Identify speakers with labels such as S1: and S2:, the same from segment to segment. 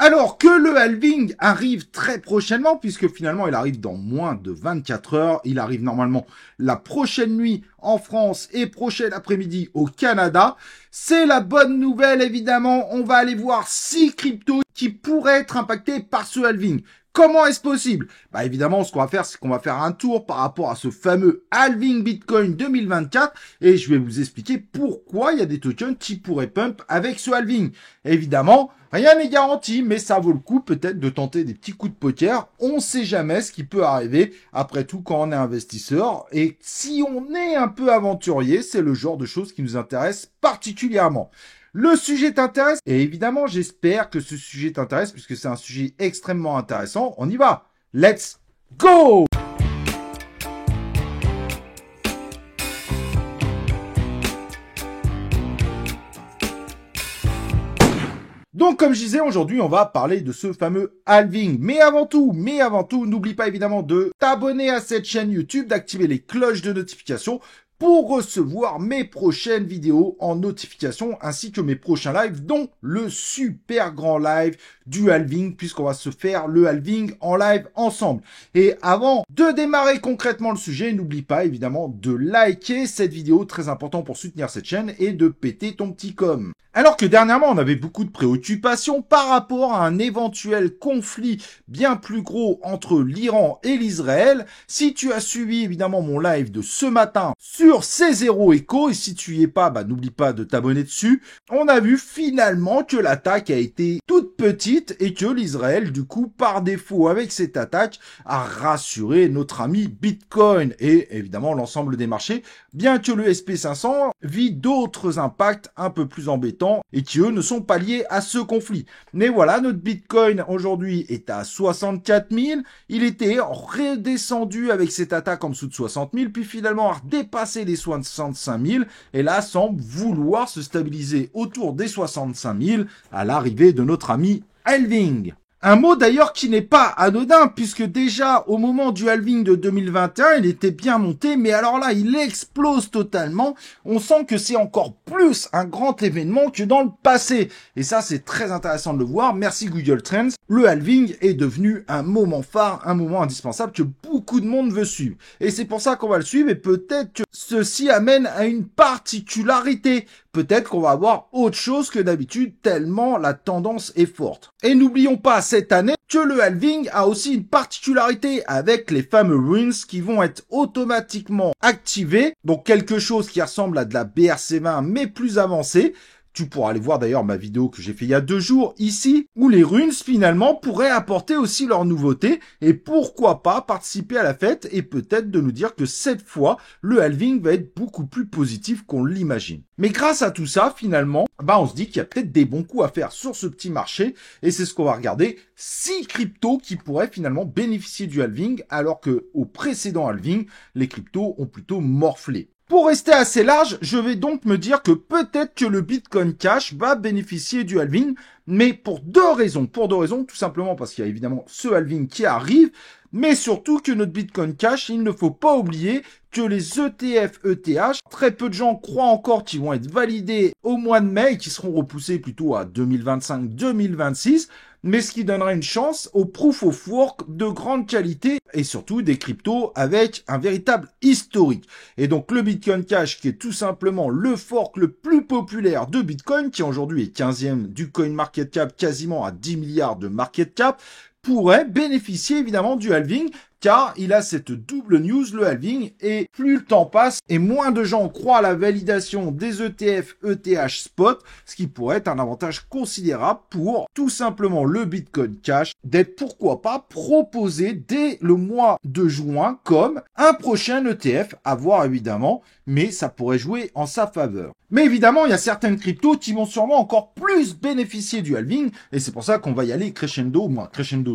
S1: Alors que le halving arrive très prochainement, puisque finalement il arrive dans moins de 24 heures, il arrive normalement la prochaine nuit en France et prochaine après-midi au Canada, c'est la bonne nouvelle évidemment, on va aller voir 6 cryptos qui pourraient être impactés par ce halving. Comment est-ce possible? Bah évidemment, ce qu'on va faire, c'est qu'on va faire un tour par rapport à ce fameux halving Bitcoin 2024 et je vais vous expliquer pourquoi il y a des tokens qui pourraient pump avec ce halving. Évidemment, rien n'est garanti, mais ça vaut le coup peut-être de tenter des petits coups de poker. On sait jamais ce qui peut arriver, après tout, quand on est investisseur. Et si on est un peu aventurier, c'est le genre de choses qui nous intéresse particulièrement. Le sujet t'intéresse? Et évidemment, j'espère que ce sujet t'intéresse puisque c'est un sujet extrêmement intéressant. On y va! Let's go! Donc, comme je disais, aujourd'hui, on va parler de ce fameux halving. Mais avant tout, n'oublie pas évidemment de t'abonner à cette chaîne YouTube, d'activer les cloches de notification pour recevoir mes prochaines vidéos en notification ainsi que mes prochains lives, dont le super grand live du halving, puisqu'on va se faire le halving en live ensemble. Et avant de démarrer concrètement le sujet, n'oublie pas évidemment de liker cette vidéo, très important pour soutenir cette chaîne, et de péter ton petit com. Alors que dernièrement, on avait beaucoup de préoccupations par rapport à un éventuel conflit bien plus gros entre l'Iran et l'Israël. Si tu as suivi évidemment mon live de ce matin sur C0 Echo, et si tu y es pas, bah, n'oublie pas de t'abonner dessus, on a vu finalement que l'attaque a été toute petite et que l'Israël, du coup, par défaut avec cette attaque, a rassuré notre ami Bitcoin et évidemment l'ensemble des marchés, bien que le SP500 vit d'autres impacts un peu plus embêtants et qui, eux, ne sont pas liés à ce conflit. Mais voilà, notre Bitcoin, aujourd'hui, est à 64 000. Il était redescendu avec cette attaque en dessous de 60 000, puis finalement a dépassé les 65 000, et là, semble vouloir se stabiliser autour des 65 000 à l'arrivée de notre ami halving. Un mot d'ailleurs qui n'est pas anodin, puisque déjà au moment du halving de 2021, il était bien monté, mais alors là, il explose totalement. On sent que c'est encore plus un grand événement que dans le passé. Et ça, c'est très intéressant de le voir. Merci Google Trends. Le halving est devenu un moment phare, un moment indispensable que beaucoup de monde veut suivre. Et c'est pour ça qu'on va le suivre, et peut-être que ceci amène à une particularité. Peut-être qu'on va avoir autre chose que d'habitude, tellement la tendance est forte. Et n'oublions pas cette année que le halving a aussi une particularité avec les fameux runes qui vont être automatiquement activés. Donc quelque chose qui ressemble à de la BRC20 mais plus avancé. Tu pourras aller voir d'ailleurs ma vidéo que j'ai fait il y a 2 jours ici, où les runes finalement pourraient apporter aussi leur nouveauté et pourquoi pas participer à la fête et peut-être de nous dire que cette fois, le halving va être beaucoup plus positif qu'on l'imagine. Mais grâce à tout ça, finalement, on se dit qu'il y a peut-être des bons coups à faire sur ce petit marché et c'est ce qu'on va regarder. 6 cryptos qui pourraient finalement bénéficier du halving alors que au précédent halving, les cryptos ont plutôt morflé. Pour rester assez large, je vais donc me dire que peut-être que le Bitcoin Cash va bénéficier du halving, mais pour deux raisons, tout simplement parce qu'il y a évidemment ce halving qui arrive, mais surtout que notre Bitcoin Cash, il ne faut pas oublier que les ETF ETH, très peu de gens croient encore qu'ils vont être validés au mois de mai et qui seront repoussés plutôt à 2025-2026, mais ce qui donnera une chance au proof of work de grande qualité et surtout des cryptos avec un véritable historique. Et donc le Bitcoin Cash qui est tout simplement le fork le plus populaire de Bitcoin, qui aujourd'hui est 15e du coin market cap, quasiment à 10 milliards de market cap, pourrait bénéficier évidemment du halving, car il a cette double news, le halving, et plus le temps passe, et moins de gens croient à la validation des ETF ETH spot, ce qui pourrait être un avantage considérable pour tout simplement le Bitcoin Cash, d'être pourquoi pas proposé dès le mois de juin comme un prochain ETF, à voir évidemment, mais ça pourrait jouer en sa faveur. Mais évidemment, il y a certaines cryptos qui vont sûrement encore plus bénéficier du halving, et c'est pour ça qu'on va y aller crescendo,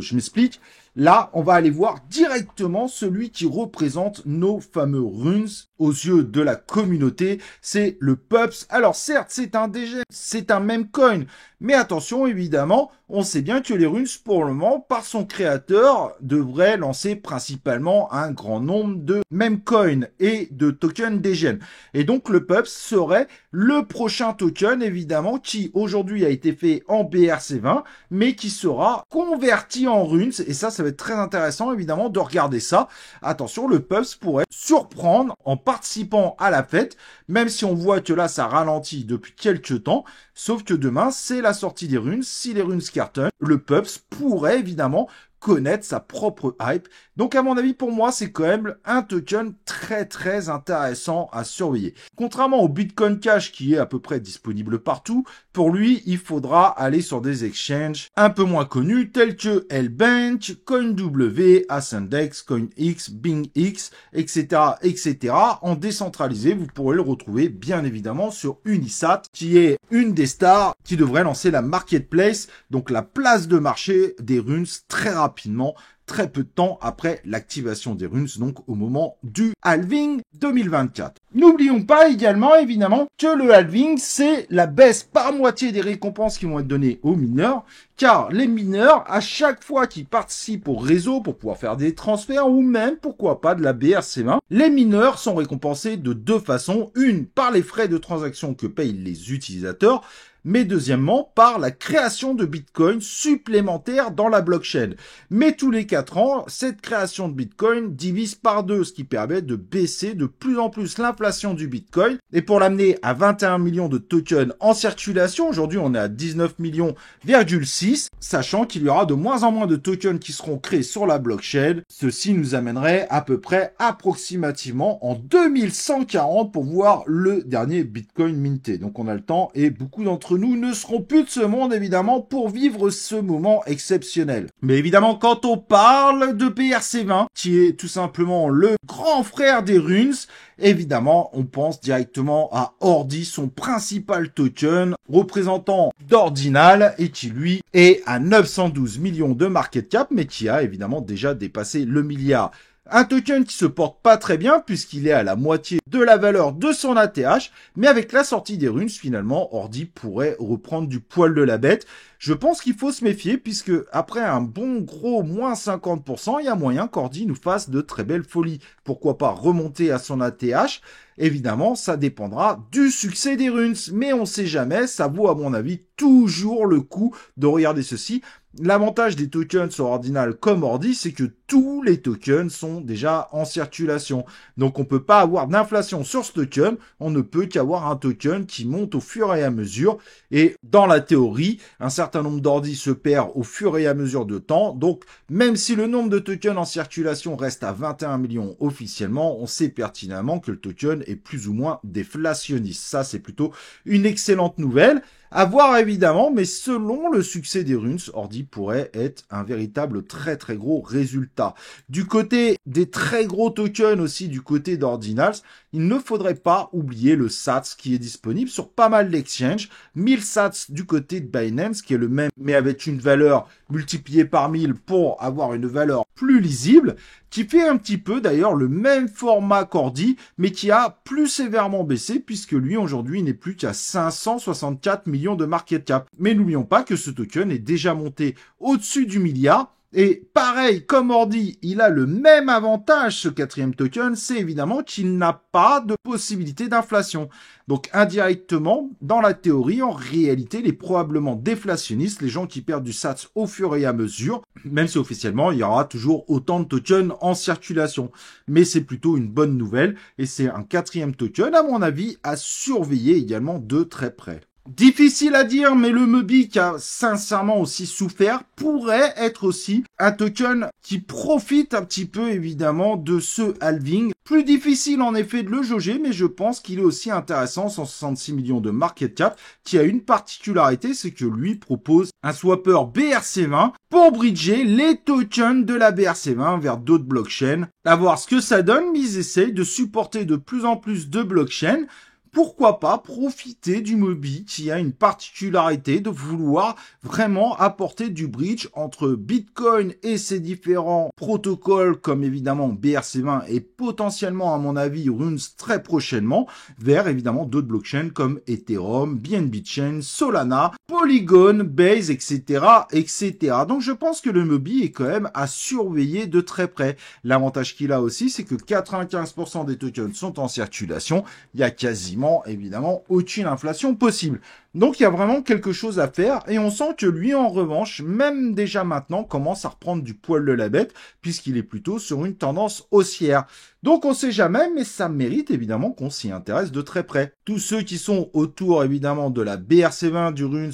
S1: je m'explique. Là, on va aller voir directement directement celui qui représente nos fameux runes aux yeux de la communauté, c'est le Pups. Alors certes, c'est un DG, c'est un meme coin, mais attention, évidemment, on sait bien que les runes, pour le moment, par son créateur, devraient lancer principalement un grand nombre de meme coins et de tokens DGN. Et donc le Pups serait le prochain token, évidemment, qui aujourd'hui a été fait en BRC20, mais qui sera converti en runes. Et ça va être très intéressant, évidemment, de regarder ça. Attention, le Pups pourrait surprendre en participant à la fête, même si on voit que là, ça ralentit depuis quelques temps. Sauf que demain, c'est la sortie des runes. Si les runes cartonnent, le Pups pourrait évidemment connaître sa propre hype. Donc à mon avis, pour moi, c'est quand même un token très intéressant à surveiller. Contrairement au Bitcoin Cash qui est à peu près disponible partout, pour lui, il faudra aller sur des exchanges un peu moins connus tels que Lbank, CoinW, Ascendex, CoinX, BingX, etc. En décentralisé, vous pourrez le retrouver bien évidemment sur Unisat, qui est une des stars qui devrait lancer la marketplace, donc la place de marché des runes très rapidement, très peu de temps après l'activation des runes, donc au moment du halving 2024. N'oublions pas également, évidemment, que le halving, c'est la baisse par moitié des récompenses qui vont être données aux mineurs, car les mineurs, à chaque fois qu'ils participent au réseau pour pouvoir faire des transferts ou même, pourquoi pas, de la BRC20, les mineurs sont récompensés de deux façons. Une, par les frais de transaction que payent les utilisateurs, mais deuxièmement par la création de Bitcoin supplémentaires dans la blockchain. Mais tous les 4 ans, cette création de Bitcoin divise par 2, ce qui permet de baisser de plus en plus l'inflation du Bitcoin. Et pour l'amener à 21 millions de tokens en circulation, aujourd'hui on est à 19 millions,6, sachant qu'il y aura de moins en moins de tokens qui seront créés sur la blockchain. Ceci nous amènerait à peu près approximativement en 2140 pour voir le dernier Bitcoin minté. Donc on a le temps et beaucoup d'entre nous ne seront plus de ce monde, évidemment, pour vivre ce moment exceptionnel. Mais évidemment, quand on parle de BRC20, qui est tout simplement le grand frère des runes, évidemment, on pense directement à Ordi, son principal token, représentant d'Ordinal, et qui, lui, est à 912 millions de market cap, mais qui a évidemment déjà dépassé le milliard. Un token qui se porte pas très bien puisqu'il est à la moitié de la valeur de son ATH, mais avec la sortie des runes, finalement, Ordi pourrait reprendre du poil de la bête. Je pense qu'il faut se méfier puisque après un bon gros moins 50%, il y a moyen qu'Ordi nous fasse de très belles folies. Pourquoi pas remonter à son ATH? Évidemment, ça dépendra du succès des runes, mais on sait jamais, ça vaut à mon avis toujours le coup de regarder ceci. L'avantage des tokens sur Ordinal comme Ordi, c'est que tous les tokens sont déjà en circulation. Donc on peut pas avoir d'inflation sur ce token, on ne peut qu'avoir un token qui monte au fur et à mesure. Et dans la théorie, un certain nombre d'Ordi se perd au fur et à mesure de temps. Donc même si le nombre de tokens en circulation reste à 21 millions officiellement, on sait pertinemment que le token est plus ou moins déflationniste. Ça, c'est plutôt une excellente nouvelle. À voir évidemment, mais selon le succès des runes, Ordi pourrait être un véritable très gros résultat. Du côté des très gros tokens aussi, du côté d'Ordinals, il ne faudrait pas oublier le SATS qui est disponible sur pas mal d'exchanges. 1000 SATS du côté de Binance qui est le même, mais avec une valeur multipliée par 1000 pour avoir une valeur plus lisible, qui fait un petit peu d'ailleurs le même format qu'Ordi, mais qui a plus sévèrement baissé puisque lui aujourd'hui n'est plus qu'à 564 millions de market cap. Mais n'oublions pas que ce token est déjà monté au-dessus du milliard. Et pareil, comme Ordi, il a le même avantage, ce quatrième token, c'est évidemment qu'il n'a pas de possibilité d'inflation. Donc indirectement, dans la théorie, en réalité, il est probablement déflationniste, les gens qui perdent du SATS au fur et à mesure, même si officiellement, il y aura toujours autant de tokens en circulation. Mais c'est plutôt une bonne nouvelle, et c'est un quatrième token, à mon avis, à surveiller également de très près. Difficile à dire, mais le Mobi qui a sincèrement aussi souffert pourrait être aussi un token qui profite un petit peu évidemment de ce halving. Plus difficile en effet de le jauger, mais je pense qu'il est aussi intéressant, 166 millions de market cap, qui a une particularité, c'est que lui propose un swapper BRC20 pour bridger les tokens de la BRC20 vers d'autres blockchains. À voir ce que ça donne, mais ils essayent de supporter de plus en plus de blockchains. pourquoi pas profiter du Mobi qui a une particularité de vouloir vraiment apporter du bridge entre Bitcoin et ses différents protocoles comme évidemment BRC20 et potentiellement à mon avis Runes très prochainement vers évidemment d'autres blockchains comme Ethereum, BNB Chain, Solana, Polygon, Base, etc., etc. Donc je pense que le Mobi est quand même à surveiller de très près. L'avantage qu'il a aussi, c'est que 95% des tokens sont en circulation. Il y a quasiment, évidemment, aucune inflation possible. Donc il y a vraiment quelque chose à faire et on sent que lui en revanche, même déjà maintenant, commence à reprendre du poil de la bête puisqu'il est plutôt sur une tendance haussière. Donc on sait jamais, mais ça mérite évidemment qu'on s'y intéresse de très près. Tous ceux qui sont autour évidemment de la BRC20, du Runes,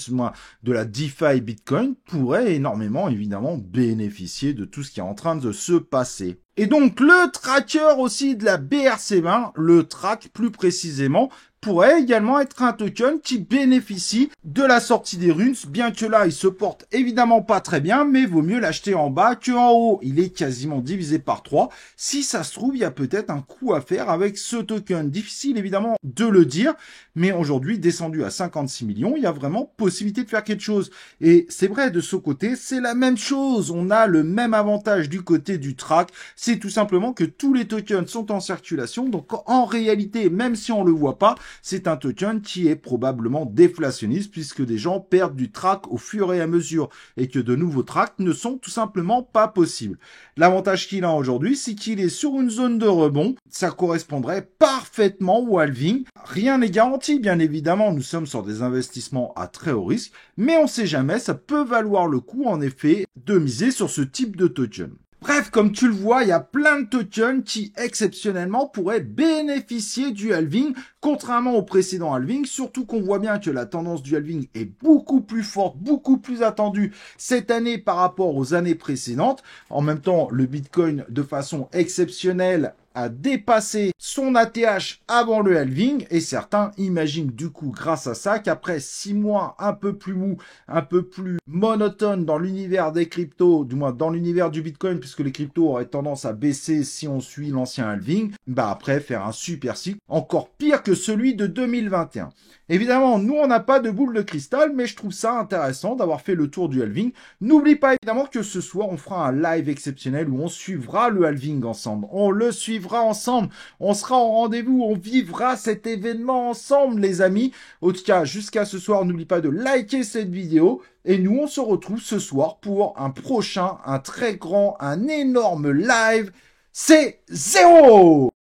S1: de la DeFi Bitcoin pourraient énormément évidemment bénéficier de tout ce qui est en train de se passer. Et donc le tracker aussi de la BRC20, le track plus précisément, pourrait également être un token qui bénéficie de la sortie des Runes, bien que là, il se porte évidemment pas très bien, mais vaut mieux l'acheter en bas que en haut. Il est quasiment divisé par 3. Si ça se trouve, il y a peut-être un coup à faire avec ce token. Difficile évidemment de le dire, mais aujourd'hui, descendu à 56 millions, il y a vraiment possibilité de faire quelque chose. Et c'est vrai, de ce côté, c'est la même chose. On a le même avantage du côté du track. C'est tout simplement que tous les tokens sont en circulation. Donc en réalité, même si on le voit pas, c'est un token qui est probablement déflationniste puisque des gens perdent du track au fur et à mesure et que de nouveaux tracks ne sont tout simplement pas possibles. L'avantage qu'il a aujourd'hui, c'est qu'il est sur une zone de rebond. Ça correspondrait parfaitement au halving. Rien n'est garanti, bien évidemment. Nous sommes sur des investissements à très haut risque, mais on sait jamais, ça peut valoir le coup, en effet, de miser sur ce type de token. Bref, comme tu le vois, il y a plein de tokens qui, exceptionnellement, pourraient bénéficier du halving, contrairement au précédent halving, surtout qu'on voit bien que la tendance du halving est beaucoup plus forte, beaucoup plus attendue cette année par rapport aux années précédentes. En même temps, le Bitcoin, de façon exceptionnelle, a dépassé son ATH avant le halving et certains imaginent du coup grâce à ça qu'après 6 mois un peu plus mou, un peu plus monotone dans l'univers des cryptos, du moins dans l'univers du Bitcoin puisque les cryptos auraient tendance à baisser si on suit l'ancien halving, bah après faire un super cycle encore pire que celui de 2021. Évidemment, nous on n'a pas de boule de cristal mais je trouve ça intéressant d'avoir fait le tour du halving. N'oublie pas évidemment que ce soir on fera un live exceptionnel où on suivra le halving ensemble. On le suivra ensemble, on sera en rendez-vous, on vivra cet événement ensemble les amis. En tout cas, jusqu'à ce soir, n'oublie pas de liker cette vidéo et nous on se retrouve ce soir pour un prochain, un très grand, un énorme live. C'est 0